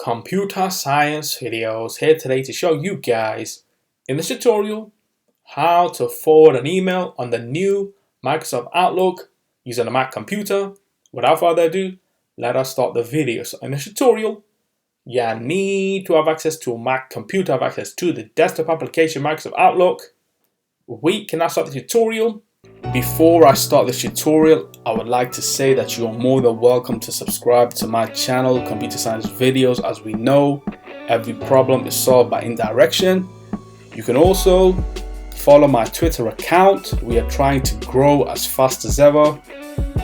Computer Science Videos here today to show you guys in this tutorial how to forward an email on the new Microsoft Outlook using a Mac computer. Without further ado, let us start the video. So in this tutorial, you need to have access to a Mac computer, have access to the desktop application Microsoft Outlook. We can now start the tutorial. Before I start this tutorial, I would like to say that you are more than welcome to subscribe to my channel, Computer Science Videos. As we know, every problem is solved by indirection. You can also follow my Twitter account. We are trying to grow as fast as ever.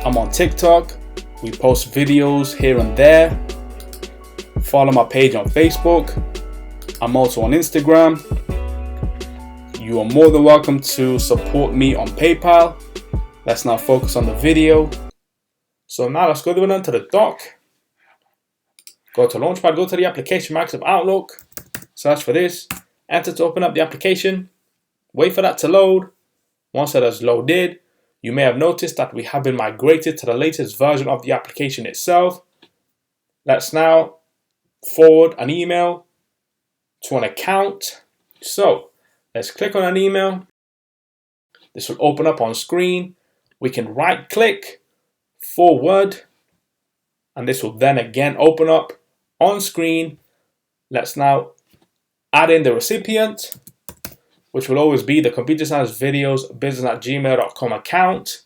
I'm on TikTok. We post videos here and there. Follow my page on Facebook. I'm also on Instagram. You are more than welcome to support me on PayPal. Let's now focus on the video. So now let's go down to the dock. Go to Launchpad, go to the application Microsoft Outlook. Search for this. Enter to open up the application. Wait for that to load. Once it has loaded, you may have noticed that we have been migrated to the latest version of the application itself. Let's now forward an email to an account. So let's click on an email. This will open up on screen. We can right click, forward, and this will then again open up on screen. Let's now add in the recipient, which will always be the ComputerScienceVideos business@gmail.com account.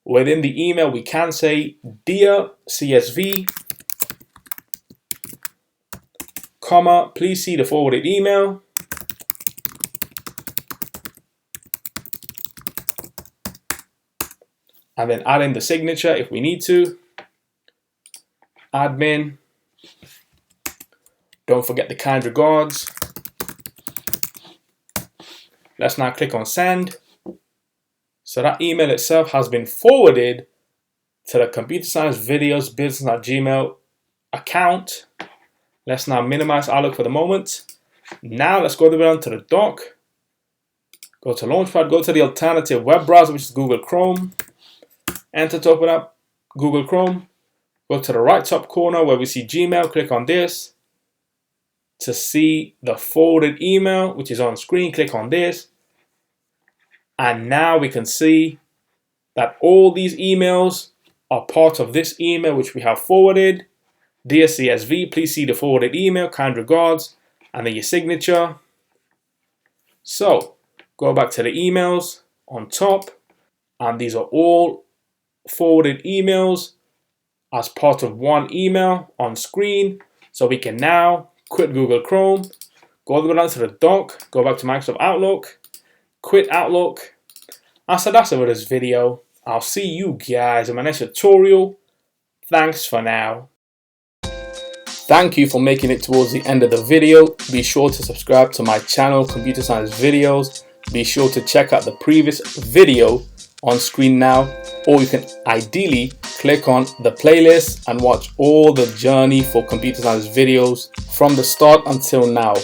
Within the email, we can say, "Dear CSV, comma, please see the forwarded email." And then add in the signature if we need to. Admin. Don't forget the kind regards. Let's now click on send. So that email itself has been forwarded to the Computer Science Videos business@gmail account. Let's now minimize Outlook for the moment. Now let's go down to the dock. Go to Launchpad, go to the alternative web browser, which is Google Chrome. Enter to open up Google Chrome. Go to the right top corner where we see Gmail. Click on this to see the forwarded email, which is on screen. Click on this. And now we can see that all these emails are part of this email, which we have forwarded. Dear CSV, please see the forwarded email. Kind regards. And then your signature. So go back to the emails on top. And these are all forwarded emails as part of one email on screen. So we can now quit Google Chrome, go all the way down to the dock, go back to Microsoft Outlook, quit Outlook. And so that's it for this video. I'll see you guys in my next tutorial. Thanks for now. Thank you for making it towards the end of the video. Be sure to subscribe to my channel, Computer Science Videos. Be sure to check out the previous video on screen now, or you can ideally click on the playlist and watch all the journey for Computer Science Videos from the start until now.